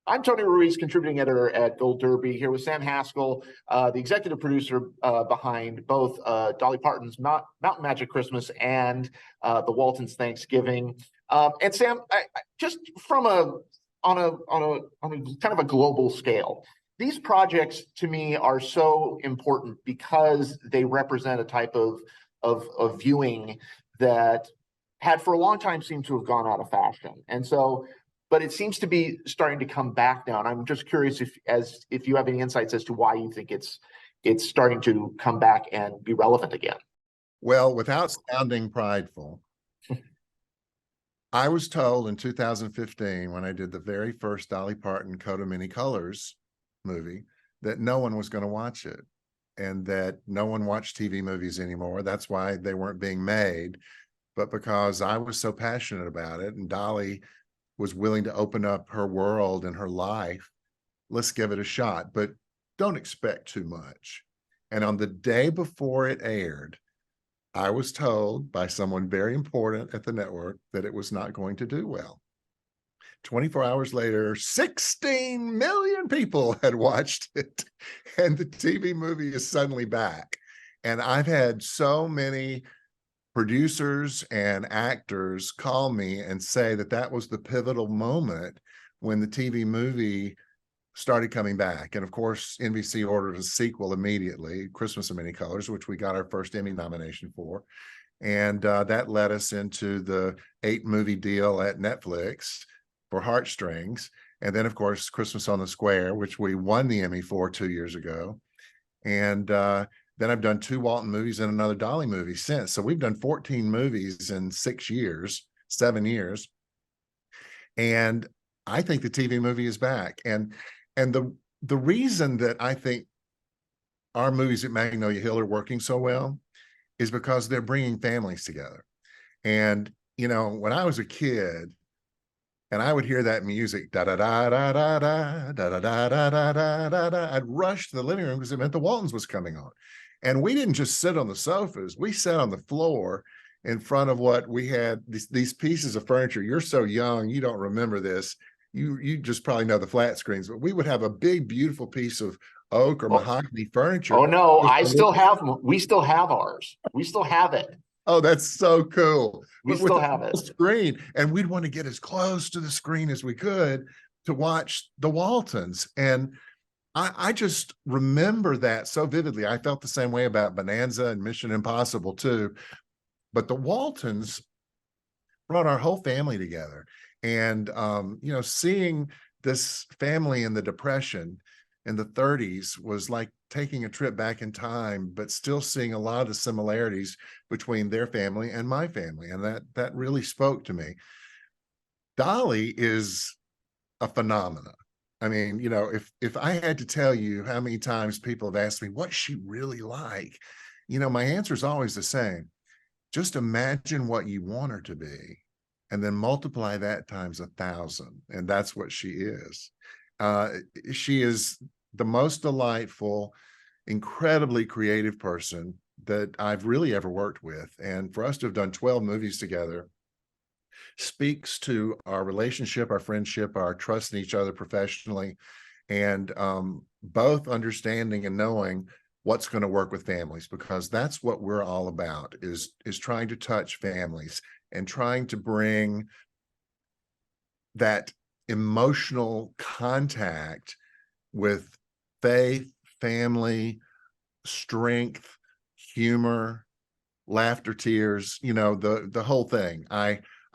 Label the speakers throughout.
Speaker 1: I'm Tony Ruiz, contributing editor at Gold Derby, here with Sam Haskell, the executive producer behind both Dolly Parton's Mountain Magic Christmas and the Waltons Thanksgiving. And Sam, just from on a kind of a global scale, these projects to me are so important because they represent a type of viewing that had for a long time seemed to have gone out of fashion. And so, but it seems to be starting to come back now. And I'm just curious if you have any insights as to why you think it's starting to come back and be relevant again.
Speaker 2: Well, without sounding prideful, I was told in 2015, when I did the very first Dolly Parton Coat of Many Colors movie, that no one was going to watch it and that no one watched TV movies anymore. That's why they weren't being made. But because I was so passionate about it and Dolly was willing to open up her world and her life, let's give it a shot, but don't expect too much. And on the day before it aired, I was told by someone very important at the network that it was not going to do well. 24 hours later, 16 million people had watched it, and the TV movie is suddenly back. And I've had so many producers and actors call me and say that that was the pivotal moment when the TV movie started coming back. And of course, NBC ordered a sequel immediately, Christmas in Many Colors, which we got our first Emmy nomination for. And that led us into the 8-movie deal at Netflix for Heartstrings. And then, of course, Christmas on the Square, which we won the Emmy for 2 years ago. And then I've done 2 Walton movies and another Dolly movie since. So we've done 14 movies in 7 years. And I think the TV movie is back. And the reason that I think our movies at Magnolia Hill are working so well is because they're bringing families together. And, you know, when I was a kid and I would hear that music, da da da da da da da da da da da da da da, I'd rush to the living room because it meant the Waltons was coming on. And we didn't just sit on the sofas, we sat on the floor in front of what we had, these pieces of furniture. You're so young, you don't remember this. You just probably know the flat screens, but we would have a big, beautiful piece of oak or mahogany furniture.
Speaker 1: Oh no, we still have ours. We still have it.
Speaker 2: Oh, that's so cool.
Speaker 1: We still have it.
Speaker 2: Screen, and we'd want to get as close to the screen as we could to watch the Waltons. And I just remember that so vividly. I felt the same way about Bonanza and Mission Impossible too. But the Waltons brought our whole family together. And, you know, seeing this family in the Depression in the 30s was like taking a trip back in time, but still seeing a lot of the similarities between their family and my family. And that really spoke to me. Dolly is a phenomenon. I mean, you know, if I had to tell you how many times people have asked me, what's she really like? You know, my answer is always the same. Just imagine what you want her to be, and then multiply that times 1,000. And that's what she is. She is the most delightful, incredibly creative person that I've really ever worked with. And for us to have done 12 movies together speaks to our relationship, our friendship, our trust in each other professionally, and both understanding and knowing what's going to work with families, because that's what we're all about, is trying to touch families and trying to bring that emotional contact with faith, family, strength, humor, laughter, tears, you know, the whole thing.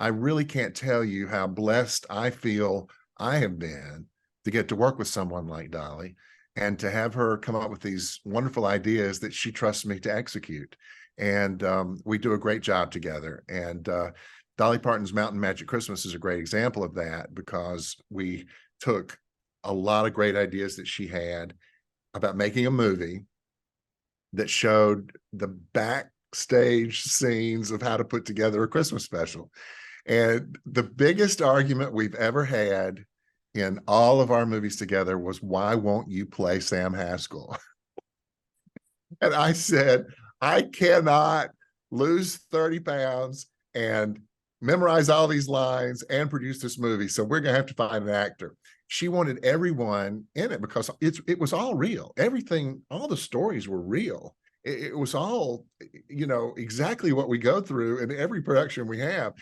Speaker 2: I really can't tell you how blessed I feel I have been to get to work with someone like Dolly and to have her come up with these wonderful ideas that she trusts me to execute. And we do a great job together. And Dolly Parton's Mountain Magic Christmas is a great example of that, because we took a lot of great ideas that she had about making a movie that showed the backstage scenes of how to put together a Christmas special. And the biggest argument we've ever had in all of our movies together was, why won't you play Sam Haskell? And I said, I cannot lose 30 pounds and memorize all these lines and produce this movie. So we're going to have to find an actor. She wanted everyone in it because it was all real. Everything, all the stories were real. It was all, you know, exactly what we go through in every production we have.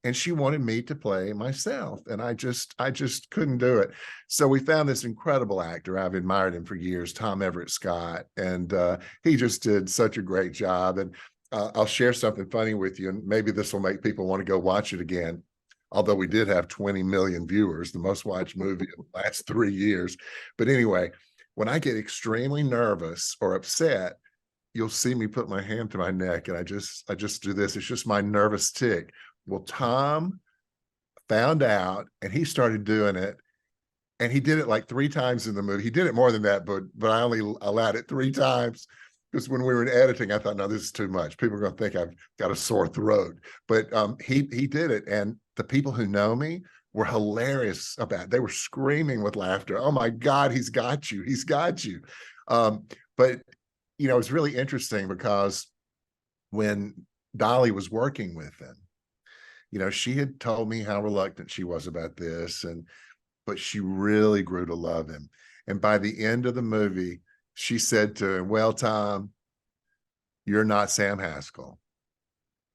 Speaker 2: And she wanted me to play myself. And I just couldn't do it. So we found this incredible actor. I've admired him for years, Tom Everett Scott. And he just did such a great job. And I'll share something funny with you, and maybe this will make people want to go watch it again. Although we did have 20 million viewers, the most watched movie in the last 3 years. But anyway, when I get extremely nervous or upset, you'll see me put my hand to my neck, and I just do this. It's just my nervous tick. Well, Tom found out, and he started doing it, and he did it like 3 times in the movie. He did it more than that, but I only allowed it 3 times. Because when we were in editing, I thought, no, this is too much. People are going to think I've got a sore throat. But he did it. And the people who know me were hilarious about it. They were screaming with laughter. Oh, my God, he's got you. He's got you. But, you know, it's really interesting because when Dolly was working with him, you know, she had told me how reluctant she was about this. But she really grew to love him. And by the end of the movie, she said to him, well, Tom, you're not Sam Haskell,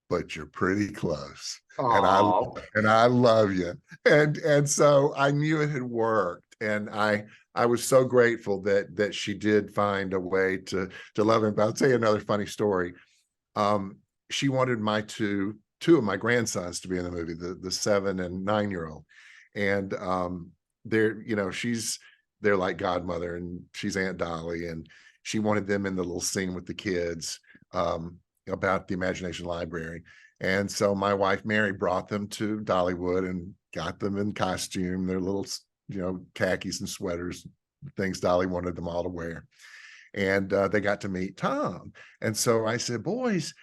Speaker 2: but you're pretty close. And I love you. And so I knew it had worked. And I was so grateful that she did find a way to love him. But I'll tell you another funny story. She wanted my two of my grandsons to be in the movie, the 7 and 9-year-old. And they're, you know, they're like godmother, and she's Aunt Dolly, and she wanted them in the little scene with the kids about the Imagination Library. And so my wife, Mary, brought them to Dollywood and got them in costume, their little, you know, khakis and sweaters, things Dolly wanted them all to wear. And they got to meet Tom. And so I said, boys,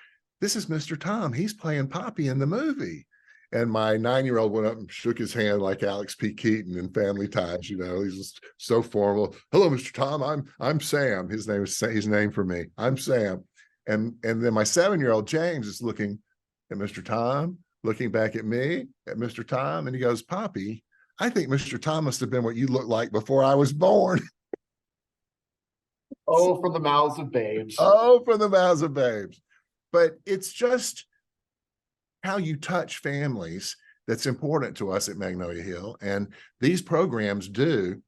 Speaker 2: this is Mr. Tom. He's playing Poppy in the movie. And my 9-year-old went up and shook his hand like Alex P. Keaton in Family Ties. You know, he's just so formal. Hello, Mr. Tom. I'm Sam. His name is his name for me. I'm Sam. And then my 7-year-old James is looking at Mr. Tom, looking back at me, at Mr. Tom, and he goes, Poppy, I think Mr. Tom must have been what you looked like before I was born.
Speaker 1: Oh, from the mouths of babes.
Speaker 2: Oh, from the mouths of babes. But it's just how you touch families that's important to us at Magnolia Hill. And these programs do,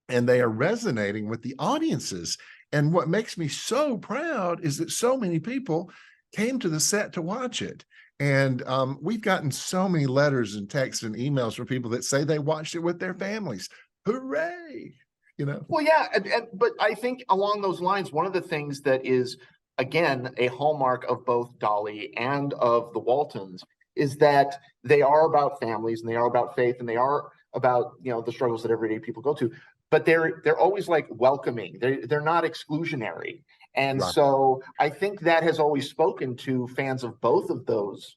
Speaker 2: and they are resonating with the audiences. And what makes me so proud is that so many people came to the set to watch it. And we've gotten so many letters and texts and emails from people that say they watched it with their families. Hooray! You know?
Speaker 1: Well, yeah, but I think along those lines, one of the things that is, again, a hallmark of both Dolly and of the Waltons is that they are about families, and they are about faith, and they are about, you know, the struggles that everyday people go to. But they're always like welcoming. They're not exclusionary. And
Speaker 2: Right.
Speaker 1: so I think that has always spoken to fans of both of those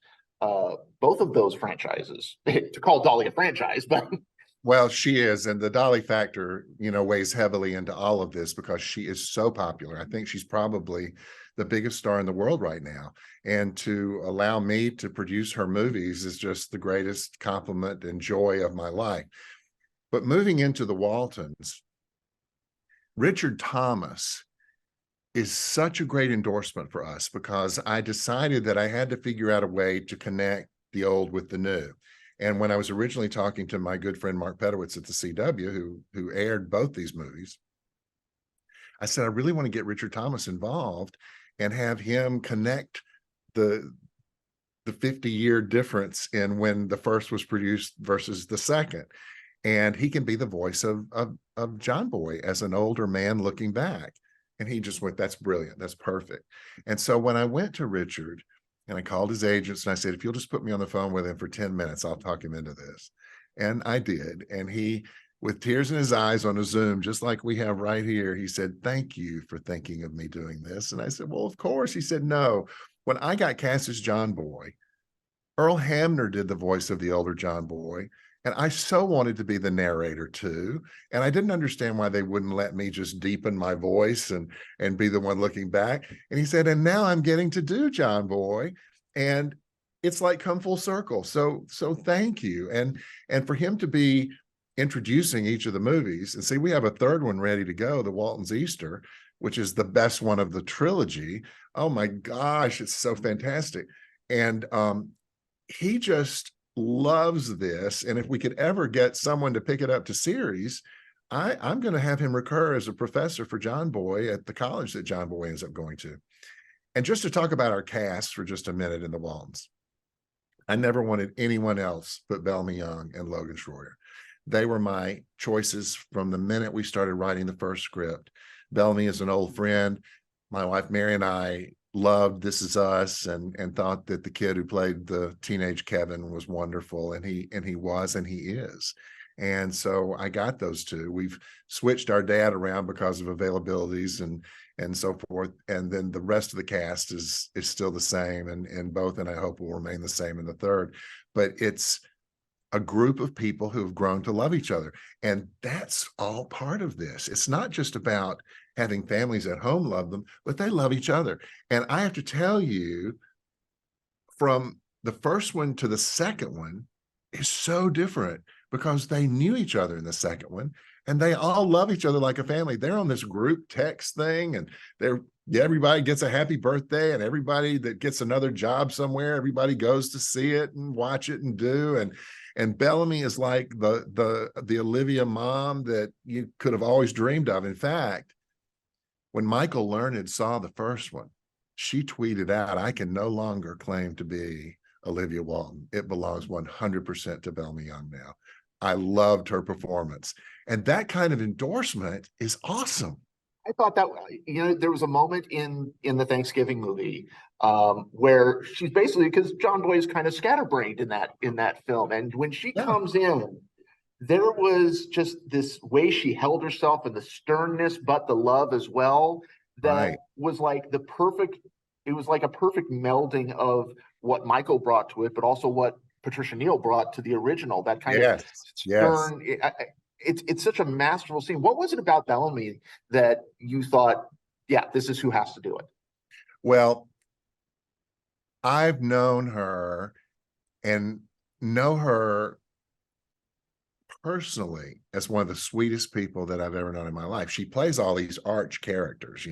Speaker 1: franchises. To call Dolly a franchise, but
Speaker 2: Well, she is. And the Dolly factor, you know, weighs heavily into all of this because she is so popular. I think she's probably the biggest star in the world right now. And to allow me to produce her movies is just the greatest compliment and joy of my life. But moving into the Waltons, Richard Thomas is such a great endorsement for us because I decided that I had to figure out a way to connect the old with the new. And when I was originally talking to my good friend Mark Pedowitz at the CW, who aired both these movies, I said, I really want to get Richard Thomas involved and have him connect the 50-year difference in when the first was produced versus the second. And he can be the voice of John Boy as an older man looking back. And he just went, that's brilliant. That's perfect. And so when I went to Richard and I called his agents and I said, if you'll just put me on the phone with him for 10 minutes, I'll talk him into this. And I did. And he, with tears in his eyes on a Zoom, just like we have right here, he said, thank you for thinking of me doing this. And I said, well, of course. He said, no, when I got cast as John Boy, Earl Hamner did the voice of the older John Boy. And I so wanted to be the narrator too. And I didn't understand why they wouldn't let me just deepen my voice and be the one looking back. And he said, and now I'm getting to do John Boy. And it's like come full circle. So thank you. And for him to be introducing each of the movies, and see, we have a third one ready to go, the Waltons Easter, which is the best one of the trilogy. Oh my gosh, it's so fantastic. And he just loves this. And if we could ever get someone to pick it up to series, I'm going to have him recur as a professor for John Boy at the college that John Boy ends up going to. And just to talk about our cast for just a minute in the Waltons, I never wanted anyone else but Bellamy Young and Logan Schroyer. They were my choices from the minute we started writing the first script. Bellamy is an old friend. My wife Mary and I loved This Is Us, and thought that the kid who played the teenage Kevin was wonderful, and he was, and he is. And so I got those two. We've switched our dad around because of availabilities and so forth. And then the rest of the cast is still the same in both, and I hope will remain the same in the third. But it's a group of people who have grown to love each other. And that's all part of this. It's not just about having families at home love them, but they love each other. And I have to tell you, from the first one to the second one is so different, because they knew each other in the second one, and they all love each other like a family. They're on this group text thing, and everybody gets a happy birthday, and everybody that gets another job somewhere, everybody goes to see it and watch it and do. And Bellamy is like the Olivia mom that you could have always dreamed of. In fact, when Michael Learned saw the first one, she tweeted out, "I can no longer claim to be Olivia Walton. It belongs 100% to Bellamy Young now." I loved her performance. And that kind of endorsement is awesome.
Speaker 1: I thought that, there was a moment in the Thanksgiving movie where she's basically, because John Boy is kind of scatterbrained in that film, and when she comes in, there was just this way she held herself, and the sternness, but the love as well, that was like the perfect. It was like a perfect melding of what Michael brought to it, but also what Patricia Neal brought to the original. That kind of stern. It's such a masterful scene. What was it about Bellamy that you thought, yeah, this is who has to do it?
Speaker 2: Well, I've known her and know her personally as one of the sweetest people that I've ever known in my life. She plays all these arch characters,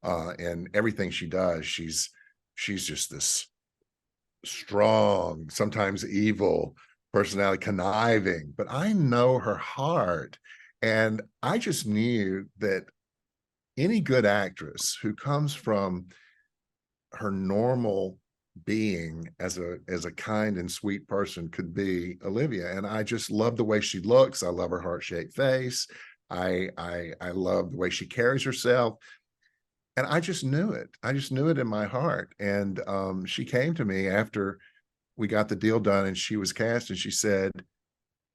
Speaker 2: and everything she does, she's just this strong, sometimes evil personality, conniving, but I know her heart. And I just knew that any good actress who comes from her normal being as a kind and sweet person could be Olivia. And I just love the way she looks. I love her heart-shaped face. I love the way she carries herself. And I just knew it. I just knew it in my heart. And she came to me after we got the deal done and she was cast, and she said,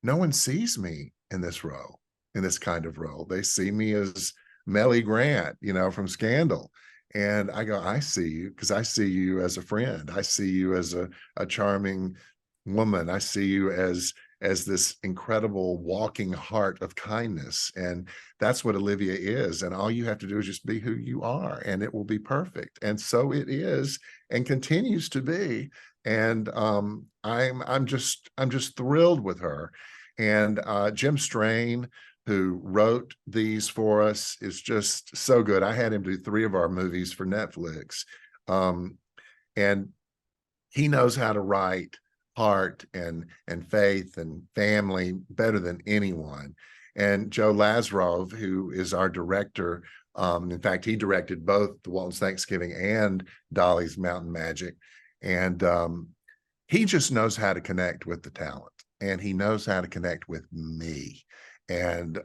Speaker 2: "No one sees me in this role, in this kind of role. They see me as Melly Grant, from Scandal." And I go, "I see you, because I see you as a friend. I see you as a charming woman. I see you as this incredible walking heart of kindness. And that's what Olivia is. And all you have to do is just be who you are, and it will be perfect." And so it is, and continues to be. And I'm just thrilled with her. And Jim Strain, who wrote these for us, is just so good. I had him do 3 of our movies for Netflix. And he knows how to write heart and faith and family better than anyone. And Joe Lazarov, who is our director, in fact, he directed both the Walton's Thanksgiving and Dolly's Mountain Magic. And he just knows how to connect with the talent, and he knows how to connect with me. And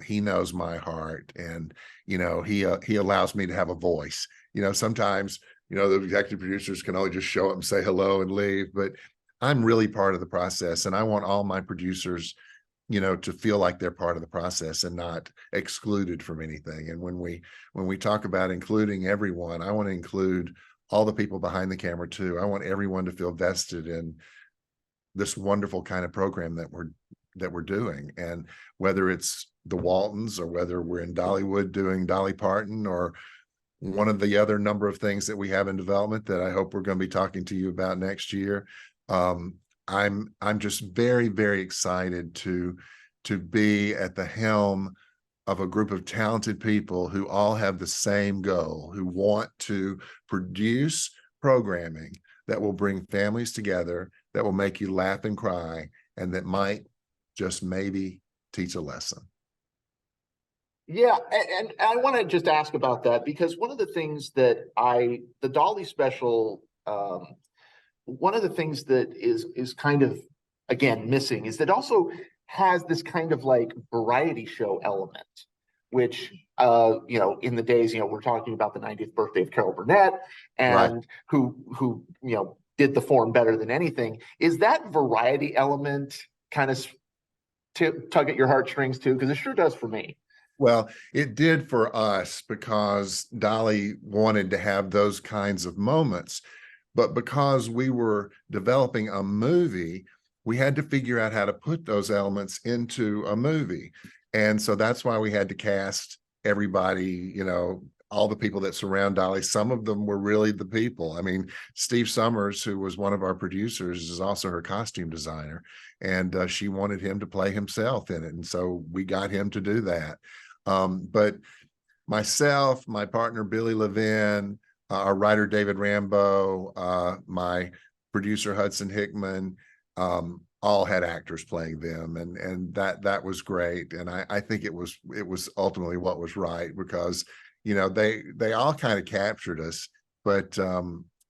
Speaker 2: he knows my heart, and he allows me to have a voice. Sometimes the executive producers can only just show up and say hello and leave, but I'm really part of the process, and I want all my producers to feel like they're part of the process and not excluded from anything. And when we talk about including everyone, I want to include all the people behind the camera too. I want everyone to feel vested in this wonderful kind of program that we're doing. And whether it's the Waltons, or whether we're in Dollywood doing Dolly Parton, or one of the other number of things that we have in development that I hope we're going to be talking to you about next year. I'm just very, very excited to be at the helm of a group of talented people who all have the same goal, who want to produce programming that will bring families together, that will make you laugh and cry, and that might just maybe teach a lesson.
Speaker 1: Yeah, and I want to just ask about that, because one of the things that the Dolly special, one of the things that is kind of, again, missing is that also has this kind of like variety show element, which in the days, we're talking about the 90th birthday of Carol Burnett, and
Speaker 2: Right.
Speaker 1: who did the form better than anything. Is that variety element kind of tug at your heartstrings too? Because it sure does for me.
Speaker 2: Well, it did for us because Dolly wanted to have those kinds of moments. But because we were developing a movie, we had to figure out how to put those elements into a movie. And so that's why we had to cast everybody, all the people that surround Dolly. Some of them were really the people. I mean, Steve Summers, who was one of our producers, is also her costume designer. And she wanted him to play himself in it. And so we got him to do that. But myself, my partner, Billy Levin, our writer, David Rambo, my producer, Hudson Hickman, all had actors playing them. And that was great. And I think it was ultimately what was right, because, they all kind of captured us, but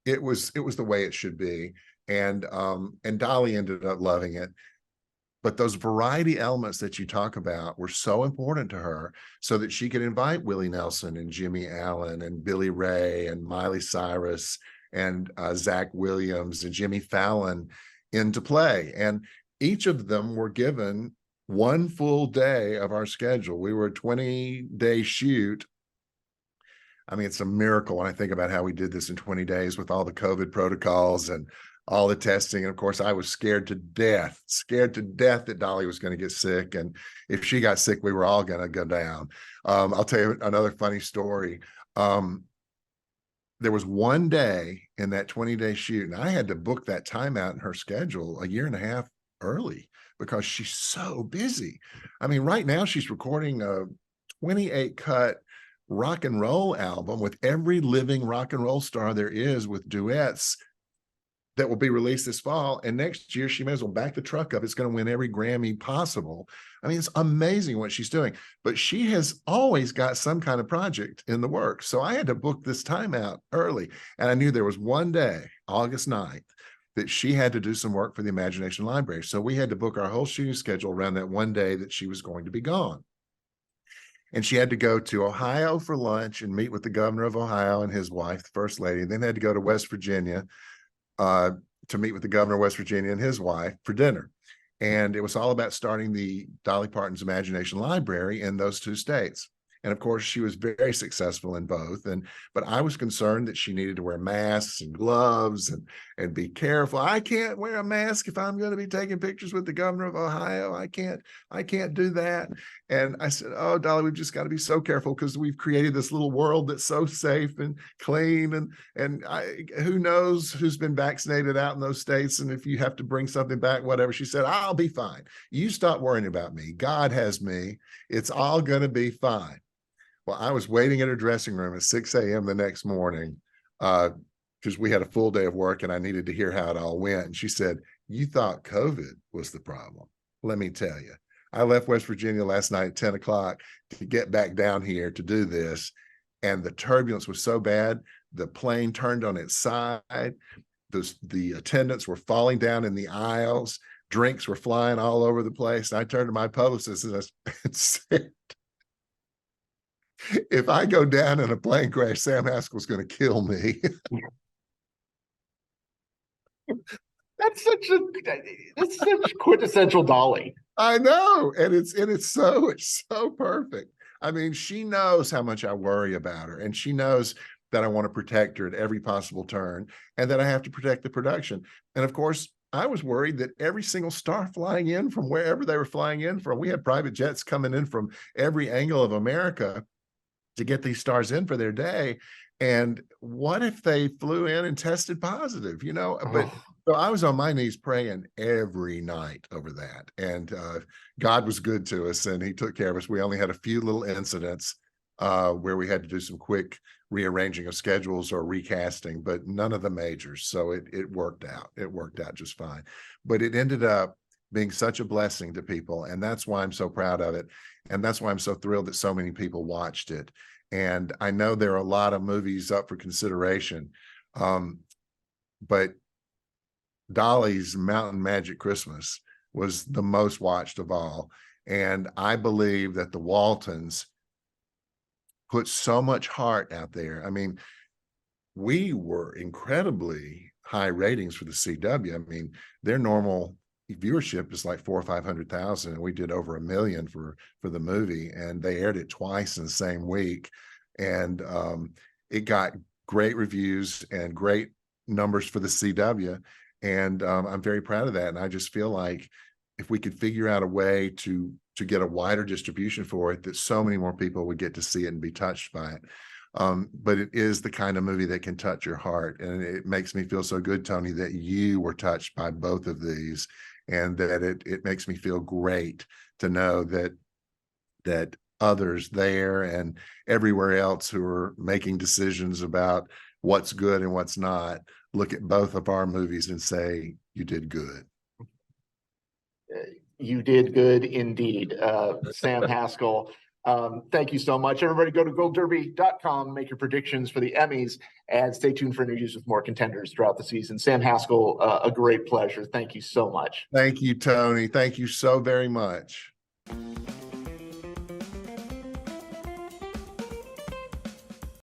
Speaker 2: it was the way it should be. And Dolly ended up loving it. But those variety elements that you talk about were so important to her, so that she could invite Willie Nelson and Jimmy Allen and Billy Ray and Miley Cyrus and Zach Williams and Jimmy Fallon into play. And each of them were given one full day of our schedule. We were a 20-day shoot. I mean, it's a miracle when I think about how we did this in 20 days with all the COVID protocols and all the testing. And of course, I was scared to death that Dolly was going to get sick. And if she got sick, we were all going to go down. I'll tell you another funny story. There was one day in that 20-day shoot, and I had to book that time out in her schedule a year and a half early because she's so busy. I mean, right now she's recording a 28 cut rock and roll album with every living rock and roll star there is, with duets that will be released this fall. And next year, she may as well back the truck up. It's going to win every Grammy possible. I mean, it's amazing what she's doing. But she has always got some kind of project in the works. So I had to book this time out early. And I knew there was one day, August 9th, that she had to do some work for the Imagination Library. So we had to book our whole shooting schedule around that one day that she was going to be gone. And she had to go to Ohio for lunch and meet with the governor of Ohio and his wife, the first lady, and then had to go to West Virginia to meet with the governor of West Virginia and his wife for dinner. And it was all about starting the Dolly Parton's Imagination Library in those two states. And of course, she was very successful in both. But I was concerned that she needed to wear masks and gloves and be careful. I can't wear a mask if I'm going to be taking pictures with the governor of Ohio. I can't do that. And I said, oh, Dolly, we've just got to be so careful, because we've created this little world that's so safe and clean. And who knows who's been vaccinated out in those states. And if you have to bring something back, whatever. She said, I'll be fine. You stop worrying about me. God has me. It's all going to be fine. Well, I was waiting in her dressing room at 6 a.m. the next morning, because we had a full day of work and I needed to hear how it all went. And she said, you thought COVID was the problem. Let me tell you, I left West Virginia last night at 10 o'clock to get back down here to do this. And the turbulence was so bad, the plane turned on its side. The attendants were falling down in the aisles. Drinks were flying all over the place. And I turned to my publicist and said, if I go down in a plane crash, Sam Haskell's going to kill me.
Speaker 1: That's such quintessential Dolly.
Speaker 2: I know. And it's so perfect. I mean, she knows how much I worry about her, and she knows that I want to protect her at every possible turn, and that I have to protect the production. And of course, I was worried that every single star flying in from wherever they were flying in from, we had private jets coming in from every angle of America. to get these stars in for their day. And what if they flew in and tested positive, you know? But
Speaker 1: Oh,
Speaker 2: so I was on my knees praying every night over that. And God was good to us and he took care of us. We only had a few little incidents where we had to do some quick rearranging of schedules or recasting, but none of the majors. So it worked out. It worked out just fine. But it ended up being such a blessing to people. And that's why I'm so proud of it. And that's why I'm so thrilled that so many people watched it. And I know there are a lot of movies up for consideration, but Dolly's Mountain Magic Christmas was the most watched of all. And I believe that the Waltons put so much heart out there. I mean, we were incredibly high ratings for the CW. I mean, their normal viewership is like 400,000 or 500,000, and we did over 1 million for the movie, and they aired it twice in the same week, and it got great reviews and great numbers for the CW, and I'm very proud of that. And I just feel like if we could figure out a way to get a wider distribution for it, that so many more people would get to see it and be touched by it. But it is the kind of movie that can touch your heart. And it makes me feel so good, Tony, that you were touched by both of these, and that it makes me feel great to know that others there and everywhere else who are making decisions about what's good and what's not look at both of our movies and say, you did good.
Speaker 1: you did good indeed, Sam Haskell. Thank you so much. Everybody go to goldderby.com, make your predictions for the Emmys, and stay tuned for interviews with more contenders throughout the season. Sam Haskell, a great pleasure. Thank you so much.
Speaker 2: Thank you, Tony. Thank you so very much.